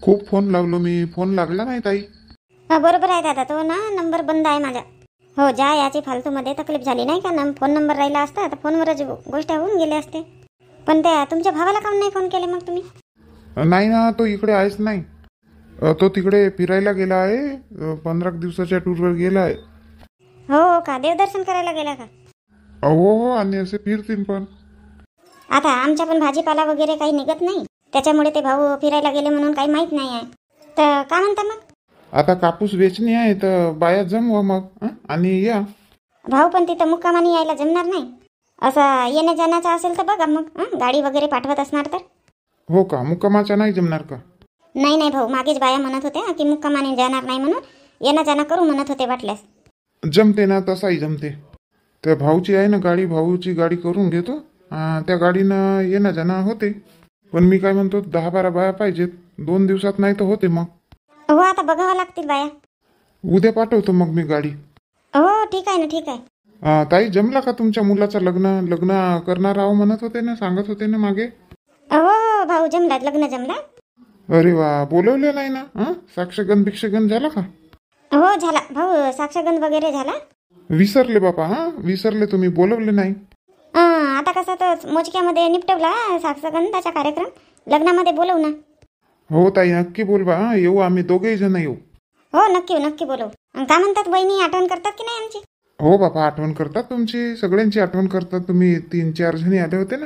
खूप फोन लावलो मी, फोन लागला नाही ताई. हा बरोबर आहे दादा, तो ना नंबर बंद आहे माझा. हो, ज्या याची फालतूमध्ये तकलीफ झाली नाही का, फोन नंबर राहिला असता तर फोनवरच गोष्ट होऊन गेले असते. पण त्या तुमच्या भावाला काऊन नाही फोन केले मग तुम्ही? नाही ना, तो इकडे आहेच नाही. तो तिकडे फिरायला गेला आहे. 15 दिवसाच्या टूरवर गेला आहे. हो का, देवदर्शन करायला गेला का? हो आणि असे फिरतील पण. आता आमच्या पण भाजीपाला वगैरे काही निघत नाही, त्याच्यामुळे ते भाऊ फिरायला गेले म्हणून काही माहित नाही आहे. तर का म्हणता मग? आता कापूस वेचणी आहे तर बाया जमवा मग आणि या. भाऊ पण तिथं मुक्कामाने यायला जमणार नाही. असं येण्या जाण्याचं असेल तर बघा मग, गाडी वगैरे पाठवत असणार तर. हो का, मुक्कामाचा नाही जमणार का? नाही नाही भाऊ, मागेच बाया म्हणत होत्या की मुक्कामाने जाणार नाही म्हणून, येणं जाणं करू म्हणत होते वाटल्यास. जमते ना, तसाही जमते. त्या भाऊची आहे ना गाडी, भाऊची गाडी करून घेतो. त्या गाडीनं येणं जाणं होते. पण मी काय म्हणतो, 10-12 बाया पाहिजेत. 2 दिवसात नाही तर होते मग. हो, आता बघावं लागतील बाया. उद्या पाठवतो मग मी गाडी. हो ठीक आहे ना, ठीक आहे. ताई, जमला का तुमच्या मुलाचं लग्न करणार आहो म्हणत होते ना, सांगत होते ना मागे? हो भाऊ, जमला, लग्न जमला. अरे वा, बोलवले नाही ना? साक्षगंध भिक्षगंध झाला का? हो झाला भाऊ, साक्षगंध वगैरे झाला. विसरले बापा, विसरले तुम्ही, बोलवले नाही. आता कसं तर मोजक्यामध्ये निपटवला साक्षगंधाचा कार्यक्रम, लग्नामध्ये बोलवू ना. हो ताई, नक्की बोलवा. येऊ आम्ही दोघेही जण येऊ. हो नक्की बोलवू. का म्हणतात वहिनी, आठवण करतात की नाही आमची? हो बापा, आठवण करतात तुमची, सगळ्यांची आठवण करतात. तुम्ही 3-4 जणी आले होते ना,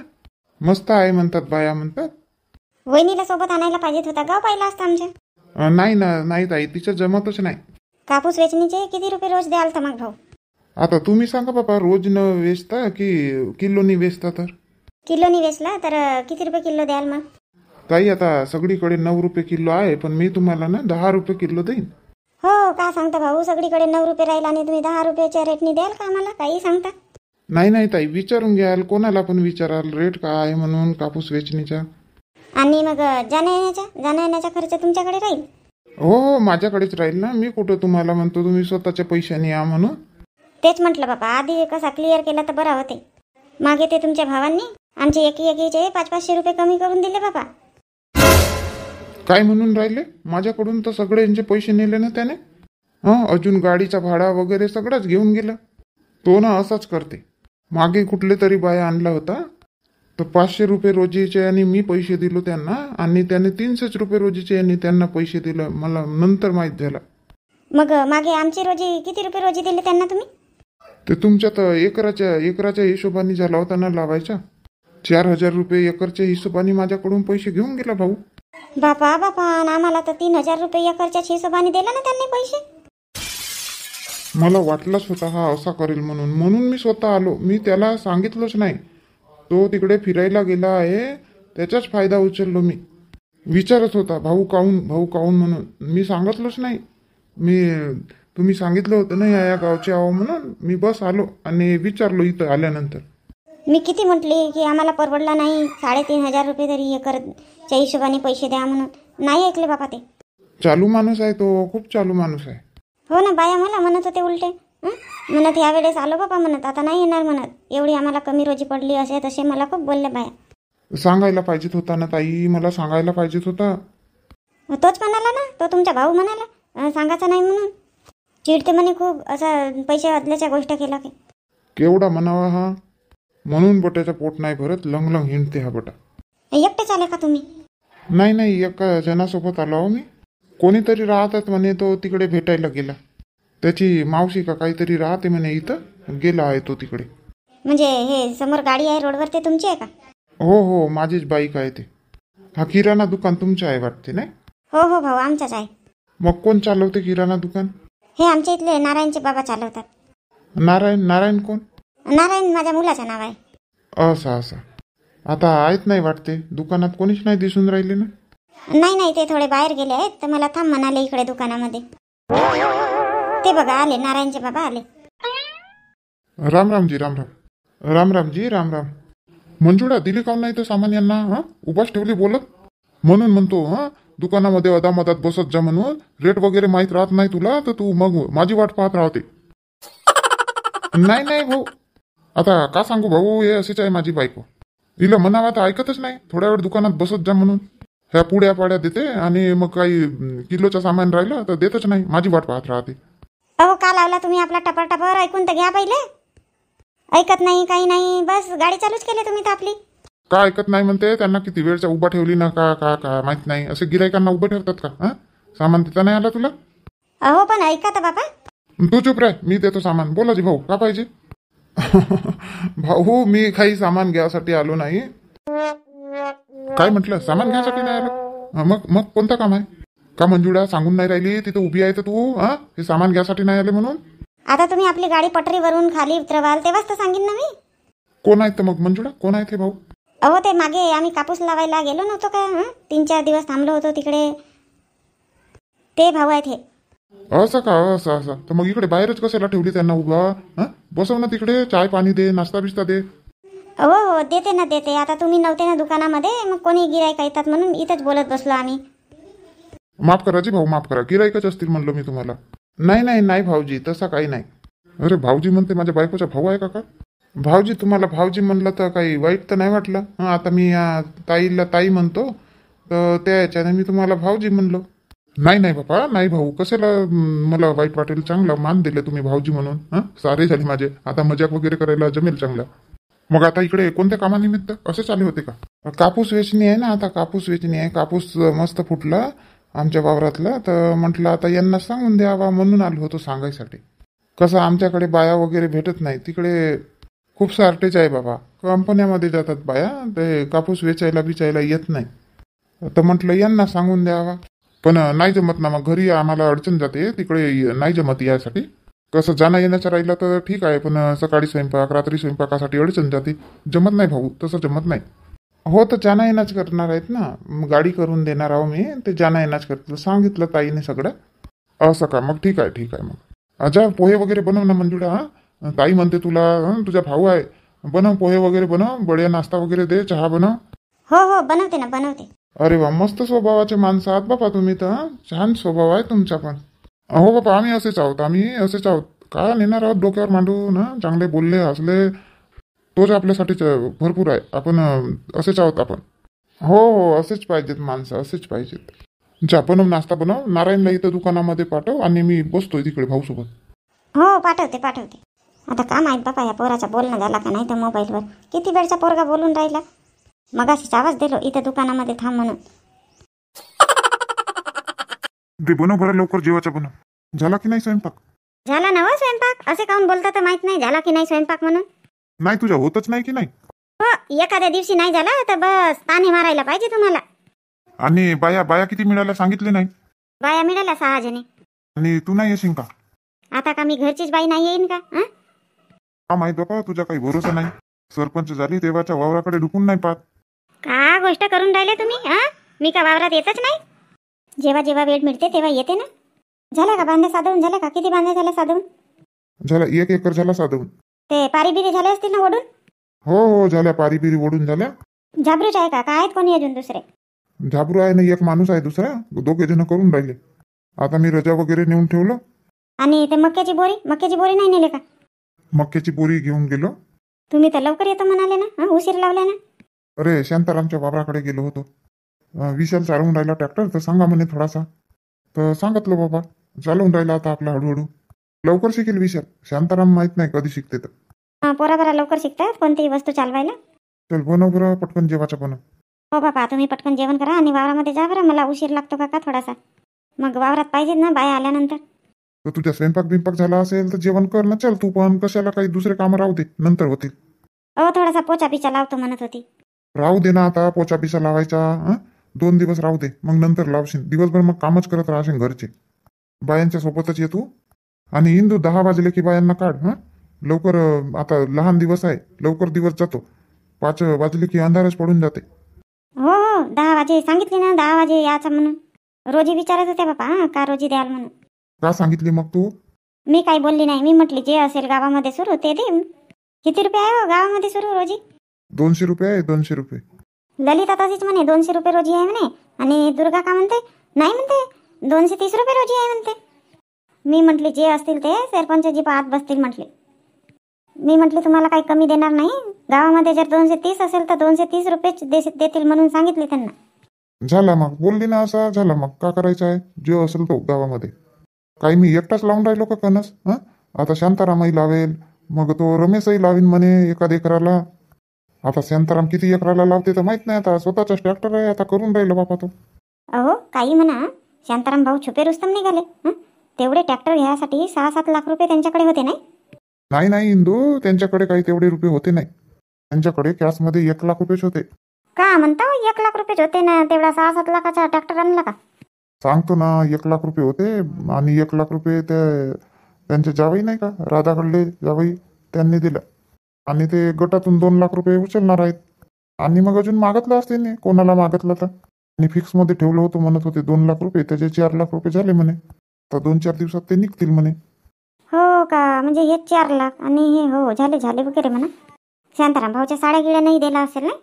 मस्त आहे म्हणतात बाया म्हणतात. वहिनीला सोबत आणायला पाहिजेत होता, गाव पाहिला असतं आमच्या. नाही ना, नाही ताई, तिचं जमतच नाही. कापूस वेचणीचे किती रुपये रोज द्याल तर मग भाऊ? आता तुम्ही सांगा बापा, रोज न वेचता की किलोनी वेचता? तर किलोनी वेचला तर किती रुपये किलो द्याल मग? ताई, आता सगळीकडे 9 रुपये किलो आहे, पण मी तुम्हाला ना 10 रुपये किलो देईन. हो का सांगता भाऊ, सगळीकडे 9 रुपये राहील आणि तुम्ही 10 रुपयाच्या रेटनी द्याल का आम्हाला? काही सांगता? नाही ताई, विचारून घ्याल, कोणाला पण विचाराल रेट काय आहे म्हणून कापूस वेचणीचा. आणि मग जाण्या येण्याचा खर्च तुमच्याकडे राहील? हो, माझ्याकडेच राहील ना. मी कुठं तुम्हाला म्हणतो तुम्ही स्वतःच्या पैशाने या म्हणून. तेच म्हटलं बाबा, आधी कसा क्लिअर केला तर बरा होते. मागे ते तुमच्या भावांनी आमचे एकीचे 500-500 रुपये कमी करून दिले बाबा. काय म्हणून राहिले? माझ्याकडून तर सगळ्यांचे पैसे नेले ना त्याने. अजून गाडीचा भाडा वगैरे सगळंच घेऊन गेलं. तो ना असाच करते. मागे कुठले तरी बाया आणला होता, तर 500 रुपये रोजीचे आणि मी पैसे दिलो त्यांना, आणि त्याने 300 रुपये रोजीचे आणि त्यांना पैसे दिलं. मला नंतर माहीत झालं. मग मागे आमची रोजी किती रुपये रोजी दिले त्यांना तुम्ही? ते तुमच्यात एकराच्या हिशोबाने झाला होता ना लावायचा. 4000 रुपये एकरच्या हिशोबाने माझ्याकडून पैसे घेऊन गेला भाऊ. बापा आम्हाला तर 3000 रुपये एकरच्या हिशोबाने दिला ना त्यांनी पैसे. मला वाटलंच होता हा असा करेल म्हणून मी स्वतः आलो. मी त्याला सांगितलंच नाही. तो तिकडे फिरायला गेला आहे, त्याचाच फायदा उचललो मी. विचारत होता भाऊ काऊन म्हणून. मी सांगितलंच नाही. तुम्ही सांगितलं होतं ना या गावचे आहो म्हणून, मी बस आलो आणि विचारलो इथं आल्यानंतर. मी किती म्हटली की आम्हाला परवडला नाही, 3500 रुपये तरी एकरच्या हिशोबाने पैसे द्या म्हणून. नाही ऐकले बापा ते. चालू माणूस आहे तो, खूप चालू माणूस आहे. हो ना, बाया मला म्हणत होते उलटे, म्हणत यावेळेस आलो बापा म्हणत, आता नाही येणार म्हणत, एवढी आम्हाला कमी रोजी पडली, असे तसे मला खूप बोलले बाया. सांगायला पाहिजेत होता ना ताई, मला सांगायला पाहिजेत होता. तोच म्हणाला ना, तो तुमचा भाऊ म्हणाला सांगायचं नाही म्हणून. चिडते म्हणे खूप, असा पैसे बदल्याच्या गोष्ट केला की. केवढा म्हणावा हा, म्हणून बटाचा पोट नाही भरत, लंग हिंडते हा बटा. एकटेच आले का तुम्ही? नाही, एका जणासोबत आलो आहो मी. कोणीतरी राहतात म्हणे, तो तिकडे भेटायला गेला. त्याची मावशी का काहीतरी राहते म्हणे इथं, गेला आहे तो तिकडे. म्हणजे हे समोर गाडी आहे रोडवर, ते तुमची आहे का? हो, माझीच बाईक आहे ते. हा किराणा दुकान तुमचं आहे वाटते नाही? हो भाऊ, आमचाच आहे. मग कोण चालवते किराणा दुकान? हे आमच्या इथले नारायणचे बाबा चालवतात. नारायण कोण? नारायण माझ्या मुलाचं नाव आहे. असं आता आहेत नाही वाटते दुकानात, कोणीच नाही दिसून राहिले ना. नाही, ते थोडे बाहेर गेले आहेत, तर मला थांब म्हणाले इकडे दुकानामध्ये. ते बघा आले, नारायणचे बाबा आले. रामरामजी. राम. मंजुळा दिली काऊन नाही तर सामान यांना? उपास ठेवली बोलत. म्हणून म्हणतो दुकानामध्ये अदामदात बसत जा म्हणून. रेट वगैरे माहीत राहत नाही तुला, तर तू मग माझी वाट पाहत राहते. नाही भाऊ, आता का सांगू भाऊ, हे असेच आहे माझी बायको. हिला म्हणावा तर ऐकतच नाही. थोड्या वेळ दुकानात बसत जा म्हणून. ह्या पुड्या पाड्या देते आणि मग काही किलोचं सामान राहिलं तर देतच नाही, माझी वाट पाहत राहते. अहो का लावला तुम्ही आपला टपर टपर? ऐकून तर घ्या पहिले. ऐकत नाही काही नाही, बस गाडी चालूच केली तुम्ही तर आपली. का ऐकत नाही म्हणते? त्यांना किती वेळचा उभा ठेवली ना, का का का माहित नाही. असे गिरायकांना उभं ठेवतात का? हा, सामान देता नाही आला तुला? अहो पण ऐका तर बाबा. तू चुप राह, मी देतो सामान. बोलाजी भाऊ का पाहिजे? भाऊ मी काही सामान घ्यायसाठी आलो नाही. काय म्हटलं? सामान घ्यायसाठी नाही आलो? मग मग कोणतं काम आहे? का मंजुळा सांगून नाही राहिली तिथं उभी आहे तर तू? हा, हे सामान घ्यायसाठी नाही आले म्हणून? आता तुम्ही आपली गाडी पटरीवरून खाली उतरवाल तेव्हाच तर सांगेन ना मी. कोण आहेत तर मग मंजुळा? कोण आहेत हे भाऊ? अहो ते मागे आम्ही कापूस लावायला गेलो नव्हतो का? 3-4 दिवस थांबलो होतो तिकडे, ते भाऊ आहेत हे. असं का? असं असं तर मग इकडे बाहेरच कशाला ठेवली त्यांना उभा? हा, बसव ना तिकडे, चाय पाणी दे, नाश्ता बिस्ता दे. हो हो देते ना देते. आता तुम्ही नव्हते ना दुकानामध्ये, मग कोणी गिराईक येतात म्हणून इथंच बोलत बसलो आम्ही. माफ करा जी भाऊ, माफ करा. गिराईकच असतील म्हणलो मी तुम्हाला. नाही नाही नाही भाऊजी, तसा काही नाही. अरे भाऊजी म्हणते, माझ्या बायकोचा भाऊ आहे का? भाऊजी, तुम्हाला भाऊजी म्हणलं तर काही वाईट तर नाही वाटलं? हां, आता मी या ताईला ताई म्हणतो तर त्या याच्याने मी तुम्हाला भाऊजी म्हणलो. नाही नाही बाबा, नाही भाऊ, कशाला मला वाईट वाटेल. चांगला मान दिले तुम्ही भाऊजी म्हणून. हां, सारे झाले माझे. आता मजाक वगैरे करायला जमेल चांगला. मग आता इकडे कोणत्या कामानिमित्त असे चालू होते का? कापूस वेचणी आहे ना, आता कापूस वेचणी आहे. कापूस मस्त फुटला आमच्या वावरातला, तर म्हटलं आता यांना सांगून द्यावा म्हणून आलो होतो सांगायसाठी. कसं आमच्याकडे बाया वगैरे भेटत नाही, तिकडे खूप सारटेज आहे बाबा. कंपन्यामध्ये जातात बाया, ते कापूस वेचायला बिचायला येत नाही. तर म्हटलं यांना सांगून द्यावा, पण नाही जमत ना. मग घरी आम्हाला अडचण जाते, तिकडे नाही जमत यासाठी. कसं जाणं येण्याचं राहिलं तर ठीक आहे, पण सकाळी स्वयंपाक रात्री स्वयंपाकासाठी अडचण जाते. जमत नाही भाऊ, तसं जमत नाही. हो, तर जाणं येण्याच करणार आहेत ना, गाडी करून देणार आहो मी. ते जाणं येण्याच करतील सांगितलं ताईने सगळं. असं का? मग ठीक आहे ठीक आहे. मग अच्छा, पोहे वगैरे बनव ना मंजुळा. हा, ताई म्हणते तुला, तुझा भाऊ आहे, बनव पोहे वगैरे, बनव बढिया नाश्ता वगैरे दे, चहा बनव. हो हो बनवते ना बनवते. अरे वा, मस्त स्वभावाचे माणसं आहात बाबा तुम्ही तर. छान स्वभाव आहे तुमचा पण. हो बाबा, आम्ही असेच आहोत, आम्ही असेच आहोत. काय नेणार आहोत डोक्यावर मांडून? चांगले बोलले हसले तोच आपल्यासाठीच भरपूर आहे. आपण असेच आहोत आपण. हो हो, असेच पाहिजेत माणसं, असेच पाहिजेत. जा, बनव नाश्ता बनव. नारायणला इथं दुकानामध्ये पाठव आणि मी बसतोय तिकडे भाऊसोबत. हो पाठवते पाठवते. आता का माहीत बापा या पोराचा बोलणं झाला का नाही तर मोबाईलवर. किती वेळचा पोरगा बोलून राहिला. मगाशीच आवाज दिलो इथं दुकानामध्ये थांब म्हणून. ते बनव बरं लवकर, जेवायचं बनव. झाला की नाही स्वयंपाक? झाला ना हो स्वयंपाक. असे काऊन बोलता तर माहित नाही झाला की नाही स्वयंपाक म्हणून. नाही, तुझ्या होतच नाही की नाही? हो, एखाद्या दिवशी नाही झाला तर बस ताने मारायला पाहिजे तुम्हाला. आणि बाया बाया किती मिळाल्या सांगितले नाही? बाया मिळाल्या 6 जणी. आणि तू नाही येशील का? आता का मी घरचीच बाई नाही येईन का? का माहित बाबा, तुझा काही भरोसा नाही. सरपंच झाली तेव्हाच्या वावराकडे ढुकून नाही पाहत. का गोष्ट करून राहिले तुम्ही? मी का वावरात येतच नाही? जेव्हा जेव्हा वेळ मिळते तेव्हा येते ना. झाल्या का बांधे साधवून? झाल्या का? किती बांधे झाल्या साधवून? झाला 1 एकर झाला साधवून. ते पारी बिरी झाले असतील ना ओढून? हो हो, झाल्या पारी बिरी ओढून झाल्या. झाबरूच आहे का? काय आहेत कोणी अजून दुसरे? झाबरू आहे ना, एक माणूस आहे दुसरा. 2 जण करून राहिले. आता मी रजा वगैरे नेऊन ठेवलं. आणि ते मक्याची बोरी नाही नेले का? मक्याची बोरी घेऊन गेलो. तुम्ही तर लवकर येतो म्हणाले ना, उशीर लावला ना. अरे शांतारामच्या वावराकडे गेलो होतो. विशाल चालवून राहिला ट्रॅक्टर, तर सांगा म्हणे थोडासा. तर सांगितलं बाबा, चालवून राहिला आता आपला हळूहळू. लवकर शिकेल विशाल. शांताराम माहित नाही कधी शिकते तर. पोरा बरा लवकर शिकतात कोणतीही वस्तू चालवायला. चल बनव बरं पटकन, जेवायचं बनव. हो बाबा, तुम्ही पटकन जेवण करा आणि वावरामध्ये जा बरं. मला उशीर लागतो का थोडासा. मग वावरात पाहिजेत ना बाया आल्यानंतर. तर तुझ्या स्वयंपाक बिंपाक झाला असेल तर जेवण कर ना. चल तू पण, कशाला काही दुसरे कामं राहू दे, नंतर होतील. थोडासा पोचा पिचा लावतो म्हणत होती. राहू दे ना, आता पोचा पिसा लावायचा 2 दिवस राहू दे, मग नंतर लावशील. दिवसभर मग कामच करत राहशील घरचे. बायांच्या सोबतच ये तू. आणि इंदू 10 वाजले की बायांना काढ. लवकर, आता लहान दिवस आहे, लवकर दिवस जातो. 5 वाजले की अंधारच पडून जाते. हो हो, 10 वाजे सांगितले ना, 10 वाजे यायचं म्हणून. रोजी विचारत होते बापा का रोजी द्याल म्हणून. का सांगितली मग तू? मी काही बोलली नाही. मी म्हटली जे असेल गावामध्ये सुरू ते दे. किती रुपये आहे हो गावामध्ये सुरू रोजी? 200 रुपये आहे, 200 रुपये. ललिता तशीच म्हणे 200 रुपये रोजी आहे म्हणे. आणि दुर्गा का म्हणते? नाही म्हणते 230 रुपये रोजी आहे म्हणते. मी म्हटली जे असतील ते सरपंचजी पाहत बसतील म्हटले. मी म्हटली तुम्हाला काही कमी देणार नाही. गावामध्ये जर 230 असेल तर 230 रुपये देतील म्हणून सांगितले त्यांना. झाला मग, बोलली ना असा झाला मग, का करायचं आहे जे असेल तो गावामध्ये. काही मी एकटाच लावून राहिलो का कणस? आता शांतारामही लावेल, मग तो रमेशही लावीन म्हणे एखाद एकराला. आता शांताराम किती एकराला लावते तर माहित नाही, आता स्वतःचाच ट्रॅक्टर आहे, आता करून राहिलो बापा तो. अहो काही म्हणा, शांताराम भाऊ छुपे रुस्तम निघाले. तेवढे ट्रॅक्टर घ्यायसाठी 6-7 लाख रुपये त्यांच्याकडे होते नाही? नाही इंदू, त्यांच्याकडे काही तेवढे रुपये होते नाही. त्यांच्याकडे कॅशमध्ये 1 लाख रुपयेच होते. का म्हणता 1 लाख रुपये होते ना, तेवढा 6-7 लाखाचा ट्रॅक्टर आणला का? सांगतो ना, 1 लाख रुपये होते. आणि 1 लाख रुपये त्यांचे जावई नाही का, राधाकडले जावई, त्यांनी दिलं. आणि ते गटातून 2 लाख रुपये उचलणार आहेत. आणि मग अजून मागितलं असते नाही कोणाला मागितलं तर. आणि फिक्समध्ये ठेवलं होतं म्हणत होते 2 लाख रुपये, त्याचे 4 लाख रुपये झाले म्हणे. तर 2-4 दिवसात ते निघतील म्हणे. हो का, म्हणजे हे 4 लाख आणि हे हो झाले वगैरे म्हणा. शांताराम भाऊच्या साड्या गिड्या नाही दिला असेल ना?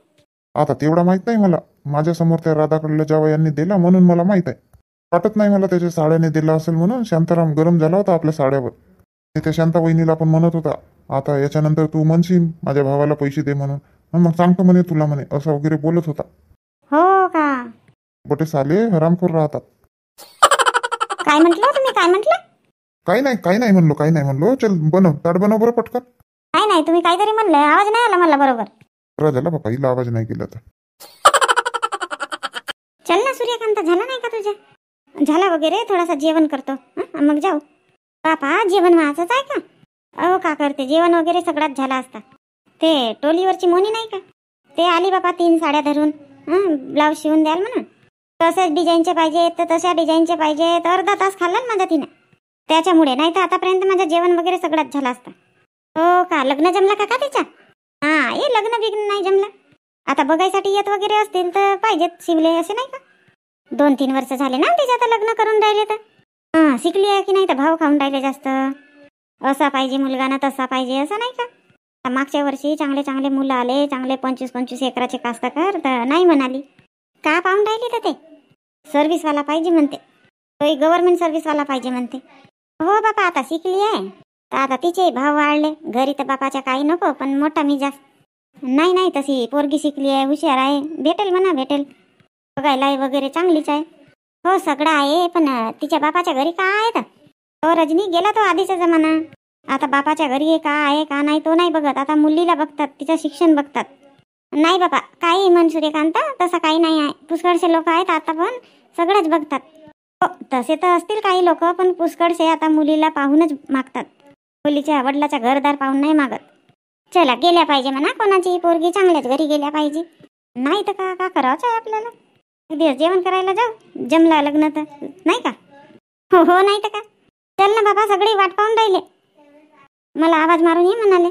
आता तेवढा माहित नाही मला, माझ्यासमोर त्या राधाकडल्या जावयांनी दिला म्हणून मला माहित आहे. वाटत नाही मला त्याच्या साड्याने दिला असेल म्हणून. शांताराम गरम झाला होता आपल्या साड्यावर. त्या शांता वहिनीला पण म्हणत होता, आता याच्यानंतर तू म्हणशील माझ्या भावाला पैसे दे म्हणून, मग सांगतो म्हणे तुला म्हणे, असं वगैरे बोलत होता. हो का? बोटे साले हरामखोर राहतात. काय म्हटलं तुम्ही, काय म्हटलं? काही नाही म्हणलो. चल बनव, ताट बनव बरं पटकन. नाही तुम्ही काहीतरी म्हणलं, आवाज नाही आला मला बरोबर. बरं झाला बापा, हिला आवाज नाही केला तर. चल ना सूर्यकांत, झाला नाही का तुझ्या? झाला वगैरे, थोडासा जेवण करतो मग जाऊ. बापा जेवण व्हायचंच आहे का? अहो का करते, जेवण वगैरे सगळ्यात झाला असता. ते टोलीवरची मोनी नाही का, ते आली बापा 3 साड्या धरून. ब्लाऊज शिवून द्याल म्हणून. तसंच डिझाईनचे पाहिजे तर तशा डिझाईनचे पाहिजे, तर अर्धा तास खाल्ला ना माझ्या तिनं. त्याच्यामुळे नाही तर आतापर्यंत माझं जेवण वगैरे सगळ्यात झाला असता. हो का, लग्न जमलं का तिच्या? हे लग्न बिग्न नाही जमलं. आता बघायसाठी येत वगैरे असतील तर पाहिजेत शिवले, असे नाही का? 2-3 वर्ष झाले ना तिच्या, आता लग्न करून राहिले तर. शिकली आहे की नाही तर भाव खाऊन राहिले जास्त. असा पाहिजे मुलगा ना तसा पाहिजे असं नाही का? मागच्या वर्षी चांगले मुलं आले, चांगले 25-25 एकराचे कास्तकार, तर नाही म्हणाली. का पाहून राहिली तर ते सर्व्हिसवाला पाहिजे म्हणते, तोही गव्हर्नमेंट सर्व्हिसवाला पाहिजे म्हणते. हो बापा, आता शिकली आहे तर आता तिचे भाव वाढले. घरी तर बापाच्या काही नको, पण मोठा मी जास्त. नाही तशी पोरगी शिकली आहे, हुशार आहे, भेटेल म्हणा भेटेल. बघायला वगैरे चांगलीच आहे. हो सगळं आहे, पण तिच्या बापाच्या घरी का आहे तर? हो रजनी, गेला तो आधीचा जमाना. आता बापाच्या घरी का आहे का नाही तो नाही बघत, आता मुलीला बघतात, तिचं शिक्षण बघतात. नाही बाबा, काही म्हण सूर्यकांत, तसं काही नाही आहे. पुष्कळसे लोक आहेत आता, पण सगळंच बघतात. हो तसे तर असतील काही लोक, पण पुष्कळसे आता मुलीला पाहूनच मागतात. मुलीच्या वडिलाच्या घरदार पाहून नाही मागत. चला गेल्या पाहिजे म्हणा, कोणाची पोरगी चांगल्याच घरी गेल्या पाहिजे. नाही तर का करावंच आहे आपल्याला. एक दिवस जेवण करायला जाऊ, जमला लग्न तर, नाही का? हो नाही तर का. चल ना बाबा, सगळी वाट पाहून राहिले. मला आवाज मारून ये म्हणाले.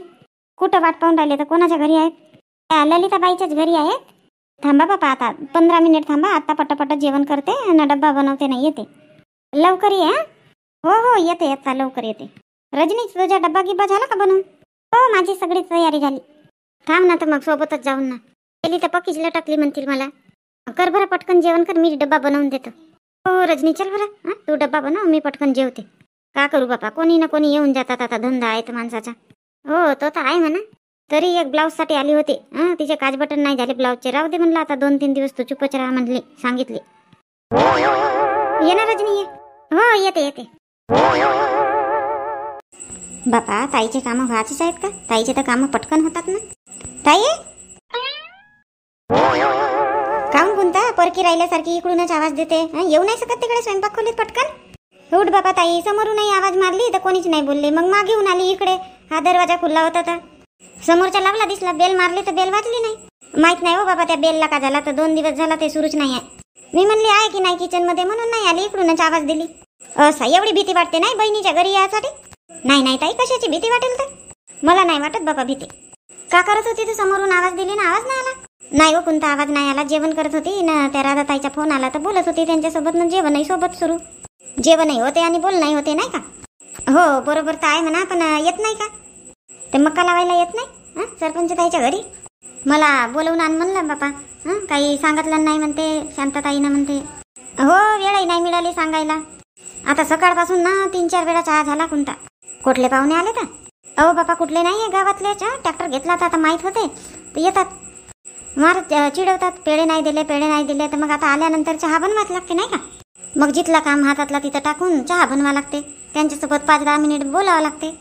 कुठं वाट पाहून राहिले तर कोणाच्या घरी आहेत? त्या ललिताबाईच्याच घरी आहेत. थांबा बाबा, आता 15 मिनिट थांबा, आता पटापट जेवण करते आणि डब्बा बनवते ना येते. लवकर ये. हो येते आता लवकर येते. रजनी, तुझा डब्बा गिब्बा झाला का बनवून? हो माझी सगळी तयारी झाली. थांब ना तर मग सोबतच जाऊन ना. गेली तर पक्कीच लटकली म्हणतील मला. कर बरं पटकन जेवण कर, मी डब्बा बनवून देतो. हो रजनी चल बरं, तू डब्बा बनव, मी पटकन जेवते. का करू बापा, कोणी ना कोणी येऊन जातात, आता धंदा आहे तर माणसाचा. हो तो तर आहे म्हणा. तरी एक ब्लाऊजसाठी आली होती. तिचे काच बटन नाही झाले ब्लाऊजचे, राहू दे म्हणलं आता 2-3 दिवस तू चुपच राहा म्हणले, सांगितले. ये ना रजनी ये. हो येते. बापा ताईचे कामं व्हायचेच आहेत का? ताईचे तर कामं पटकन होतात ना. ताई काहून कोणता परकी राहिल्यासारखी इकडूनच आवाज देते? येऊ नाही शकत तिकडे स्वयंपाक खोलीत पटकन? उठ बाबा ताई, समोरूनही आवाज मारली तर कोणीच नाही बोलले, मग मागे येऊन आली इकडे. हा दरवाजा खुला होता तर समोरच्या लावला दिसला, बेल मारली तर बेल वाजली नाही. माहित नाही हो बाबा त्या बेलला का झाला, तर 2 दिवस झाला ते सुरूच नाही आहे. मी म्हणली आहे की नाही किचन मध्ये, म्हणून नाही आली, इकडूनच आवाज दिली. असा एवढी भीती वाटते नाही बहिणीच्या घरी यासाठी? नाही ताई, कशाची भीती वाटेल तर? मला नाही वाटत बाबा भीती. का करत होती तू समोरून आवाज दिली ना, आवाज नाही आला? नाही हो कोणता आवाज नाही आला, जेवण करत होती ना. त्या राधाताईचा फोन आला तर बोलत होती त्यांच्यासोबत ना, जेवणही सोबत सुरू. जेवणही होते आणि बोलणंही होते नाही का? हो बरोबर तर आहे म्हणा, पण येत नाही का ते मक्का लावायला? येत नाही सरपंच ताईच्या घरी? मला बोलवून आण म्हणलं बापा. काही सांगितलं नाही म्हणते शांताताईनं म्हणते. हो वेळही नाही मिळाली सांगायला. आता सकाळपासून ना 3-4 वेळा चहा झाला कोणता. कुठले पाहुणे आले तर? अहो बापा कुठले नाही आहे, गावातलेच. ट्रॅक्टर घेतला तर आता माहीत होते तर येतात. मार चिडवतात, पेढे नाही दिले पेढे नाही दिले. तर मग आता आल्यानंतर चहा बनवाच लागते नाही का. मग जिथला काम हातातला तिथं टाकून चहा बनवा लागते. त्यांच्यासोबत 5-10 मिनिट बोलावं लागते.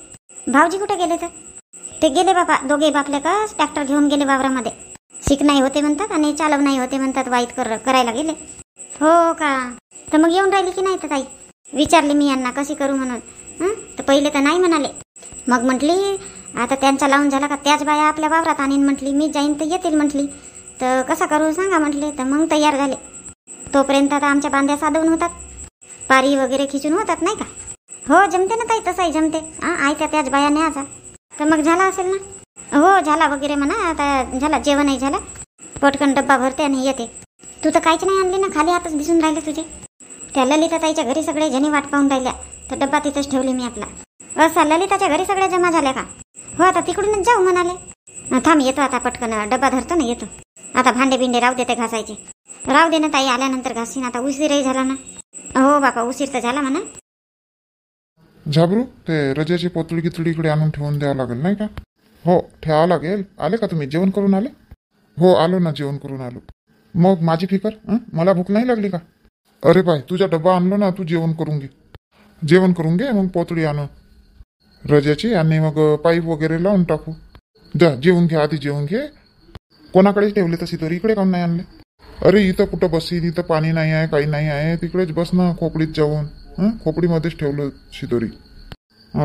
भाऊजी कुठे गेले तर? ते गेले बापा, दोघे बापले का ट्रॅक्टर घेऊन गेले वावरामध्ये. शिक नाही होते म्हणतात आणि चालव नाही होते म्हणतात, वाईट करायला गेले. हो का. तर मग येऊन राहिली की नाही तर ताई? विचारले मी यांना कशी करू म्हणून. तर पहिले तर नाही म्हणाले. मग म्हटली आता त्यांचा लावून झाला का त्याच बाया आपल्या वावरात आणीन म्हटली. मी जाईन तर येतील म्हटली. तर कसा करू सांगा म्हटले. तर मग तयार झाले. तोपर्यंत आता आमच्या बांध्या साधवून होतात, पारी वगैरे खिचून होतात नाही का. हो जमते ना ताई, तसंही जमते. आयत्या त्याच बाया न्यायचा. तर मग झाला असेल ना. हो झाला वगैरे म्हणा. आता झाला, जेवणही झालं. पटकन डब्बा भरते आणि येते. तू तर काहीच नाही आणले ना, खाली हातच दिसून राहिले तुझे. त्या ललिता ताईच्या घरी सगळे जणी वाट पाहून राहिल्या, तर डब्बा तिथंच ठेवली मी आपला. असा ललिताच्या घरी सगळ्या जमा झाल्या का? हो आता तिकडूनच जाऊ म्हणाले. थांब येतो आता, पटकन डब्बा धरतो ना, येतो. आता भांडे बिंडे राहू देते घासायचे. राहू दे ना ताई, आल्यानंतर घासीन. आता उशीरही झाला ना. हो बापा उशीर तर झाला म्हणा. झाबरू, ते रजेची पोतळी गितळी इकडे आणून ठेवून द्यावं लागेल नाही का? हो ठेवावं लागेल. आले का तुम्ही? जेवण करून आले? हो आलो ना, जेवण करून आलो. मग माझी फिकर, मला भूक नाही लागली का? अरे बाय, तुझा डब्बा आणलो ना, तू जेवण करून घे. जेवण करून घे, मग पोतळी आणू रजेची आणि मग पाईप वगैरे लावून टाकू. द्या जेवून घे, आधी जेवून घे. कोणाकडेच ठेवले तशी तरी, इकडे काऊन नाही आणले? अरे इथं कुठं बसीन, इथं पाणी नाही आहे, काही नाही आहे. तिकडेच बस ना खोपडीत जाऊन. खोपडीमध्येच ठेवलं शिदोरी.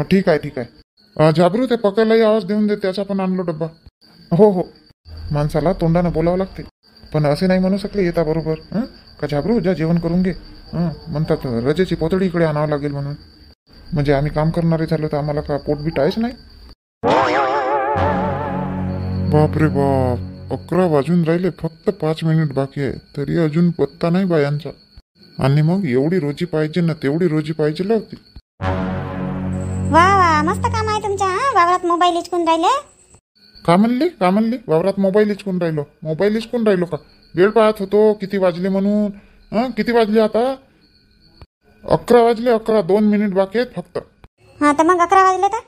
ठीक आहे ठीक आहे. झाबरू, ते पकायलाही आवाज देऊन दे, त्याचा पण आणलो डब्बा. हो हो, माणसाला तोंडानं बोलावं लागते, पण असे नाही म्हणू शकले येता बरोबर. का झाबरू जा जेवण करून घे. म्हणतात रजेची पोतळी इकडे आणावं लागेल म्हणून. म्हणजे आम्ही काम करणारे झालो तर आम्हाला का पोट बीट आहेच नाही? बापरे बाप, 11 वाजून राहिले, फक्त 5 मिनिट बाकी आहे, तरी अजून पत्ता नाही बायांचा. आणि मग एवढी रोजी पाहिजे ना, तेवढी रोजी पाहिजे लावती. वा वा, मस्त काम आहे तुमच्या. वावरात मोबाईल हिचकून राहिले. का म्हणली? वावरात मोबाईल हिचकून राहिलो? मोबाईल हिचकून राहिलो का? वेळ पाहत होतो किती वाजले म्हणून. किती वाजले आता? 11 वाजले. 11, 2 मिनिट बाकी आहेत फक्त. हा तर मग 11 वाजले तर?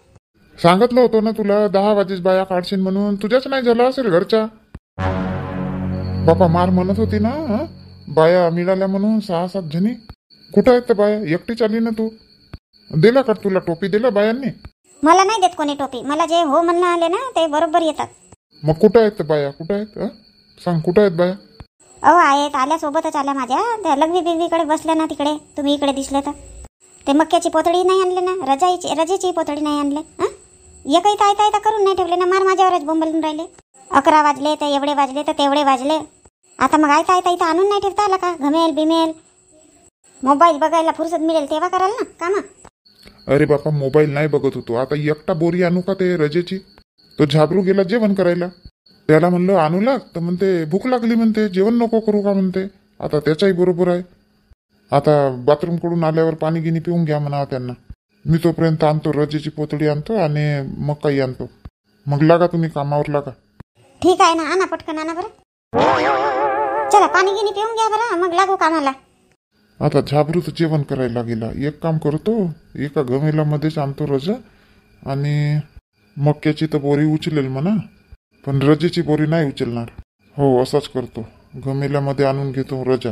सांगितलं होतं ना तुला, 10 वाजेच बाया काढशील म्हणून. तुझ्याच नाही झाला असेल घरच्या. बापा मार म्हणत होती ना, बाया मिळाल्या म्हणून 6-7 जणी. कुठं आहेत त्या बाया? एकटीच आली ना तू. दिला का तुला टोपी? दिला बायांनी? मला नाही देत कोणी टोपी. मला जे हो म्हणणं आले ना ते बरोबर येतात. मग कुठं आहेत त्या बाया? कुठं आहेत? सांग कुठं आहेत बाया? आहेत, आल्या सोबतच आल्या माझ्या. त्या लघवी बिघवीकडे बसल्या ना तिकडे, तुम्ही इकडे दिसले तर. ते मक्याची पोतळी नाही आणले ना, रजेची पोतळी नाही आणले. एकही तायता करून नाही ठेवले ना, मार माझ्यावरच बोंबलून राहिले. 11 वाजले तर एवढे वाजले तर तेवढे वाजले. आता मग आयता इथं आणून नाही ठेवता आला का? घमेल बिमेल मोबाईल बघायला फुरसत मिळेल तेव्हा कराल ना कामा. अरे बापा मोबाईल नाही बघत होतो. आता एकटा बोरी आणू का ते रजेची? तो झाबरू गेला जेवण करायला. त्याला म्हणलं आणू लाग, तर म्हणते भूक लागली म्हणते, जेवण नको करू का म्हणते. आता त्याचाही बरोबर आहे. आता बाथरूम कडून आल्यावर पाणी गिनी पिऊन घ्या म्हणावं त्यांना. मी तोपर्यंत आणतो रजेची पोतळी आणतो आणि मग काही आणतो. मग लागा तुम्ही कामावर लागा. ठीक आहे ना, आणा पटकन आणा बरं. चला पाणी गिनी पिऊन घ्या बरं, मग लागू कामाला. आता झाबरू तर जेवण करायला गेला. एक काम करतो, एका गमेला मध्येच आणतो रजा आणि मक्याची तर बोरी उचलेल म्हणा, पण रजेची बोरी नाही उचलणार. हो असंच करतो, गमेल्यामध्ये आणून घेतो रजा.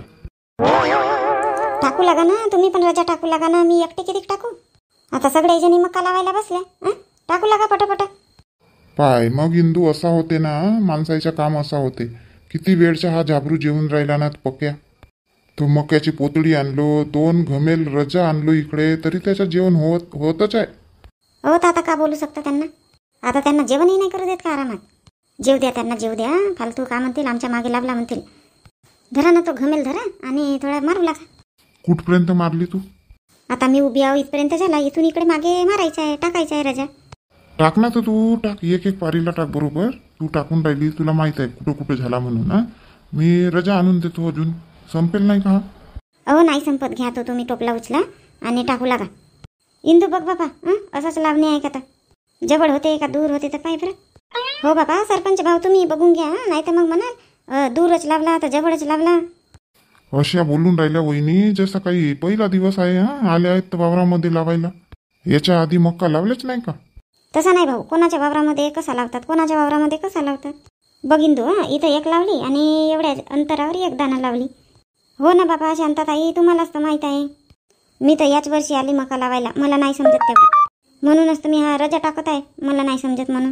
टाकू लागा ना तुम्ही पण रजा, टाकू लागा ना. मी एकटी किती टाकू? आता सगळे जणी मक्का लावायला बसल्या. टाकू लागा पटापट. पाय मग इंदू असा होते ना, माणसाचं काम असा होते. किती वेळचा हा झाबरू जेवून राहिला ना पक्या. तो मक्याची पोतळी आणलो, 2 घमेल रजा आणलो इकडे, तरी त्याचं जेवण होतच आहे. हो तर आता का बोलू शकता त्यांना? आता त्यांना जेवणही नाही करू देत का आरामात? जेव द्या त्यांना, जेव द्या. फालतू का म्हणतील, आमच्या मागे लागला म्हणतील. धरा ना तो घमेल धरा आणि थोडा मारू लागा. कुठपर्यंत मारली तू? आता मी उभी आहो इथपर्यंत झाला, इथून इकडे मागे मारायचं आहे, टाकायचं आहे रजा. टाक ना तर तू टाक, एक एक पारीला टाक. बरोबर तू टाकून राहिली, तुला माहित आहे कुठं कुठं झाला म्हणून. मी रजा आणून देतो, अजून संपेल नाही का? अहो नाही संपत. घ्या तो तुम्ही टोपला उचला आणि टाकू लागा. इंदू बघ बाबा, असाच लावणे आहे का? आता जवळ होते का दूर होते तर पाय बरं. हो बाबा सरपंच भाऊ, तुम्ही बघून घ्या, नाही तर मग म्हणाल दूरच लावला तर जवळच लावला. अशा बोलून राहिल्या वहिनी जसं काही पहिला दिवस आहे. आल्या आहेत तर वावरामध्ये लावायला. याच्या आधी मक्का लावलेच नाही का? तसा नाही भाऊ, कोणाच्या वावरामध्ये कसा लावतात, कोणाच्या वावरामध्ये कसा लावतात. बघीन तू हां, इथं एक लावली आणि एवढ्या अंतरावर एक दाणा लावली. हो ना बाबा शांताताई, तुम्हालाच तर माहीत आहे. मी तर याच वर्षी आली मका लावायला, मला नाही समजत तेवढं. म्हणूनच तर मी हा रजा टाकत आहे, मला नाही समजत म्हणून.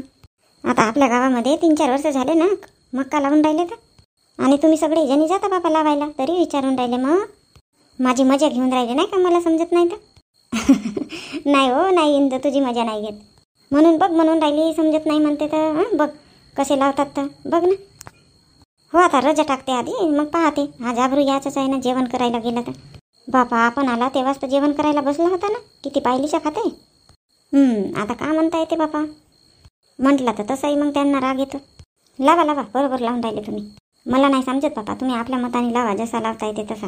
आता आपल्या गावामध्ये 3-4 वर्ष झाले ना मक्का लावून राहिले तर. आणि तुम्ही सगळे जणी जाता बाबा लावायला, तरी विचारून राहिले मग. माझी मजा घेऊन राहिले नाही का, मला समजत नाही तर. नाही हो, नाही इंदू, तुझी मजा नाही घेत. म्हणून बघ म्हणून राहिली, समजत नाही म्हणते तर. हां बघ कसे लावतात तर, बघ ना. हो आता रजा टाकते आधी, मग पाहते. हा झाबरू याचंच आहे ना जेवण करायला गेला तर. बापा आपण आला तेव्हाच तर जेवण करायला बसला होता ना, किती पायलीच्या खाते. आता का म्हणता येते बापा. म्हटलं तर तसंही मग त्यांना राग येतो. लावा लावा, बरोबर लावून राहिले तुम्ही. मला नाही समजत बापा, तुम्ही आपल्या मताने लावा, जसा लावता येते तसा.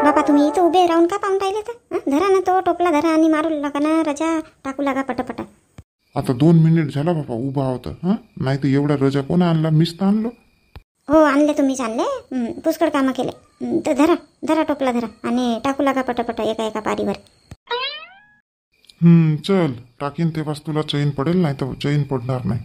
बापा तुम्ही इथं उभे राहून का पाहून राहिले तर. धरा ना तो टोपला धरा आणि मारू लागा ना रजा, टाकू लागा पटापटा. आता 2 मिनिट झाला बाबा उभा होता. हां नाही तर एवढा रजा कोण आणला, मीच तर आणलो. हो आणले तुम्हीच आणले, पुष्कळ कामं केले. तर धरा धरा टोपला धरा आणि टाकू लागा पटापटा एका एका पारीवर. चल टाकीन तेव्हाच तुला चैन पडेल, नाही तर चैन पडणार नाही.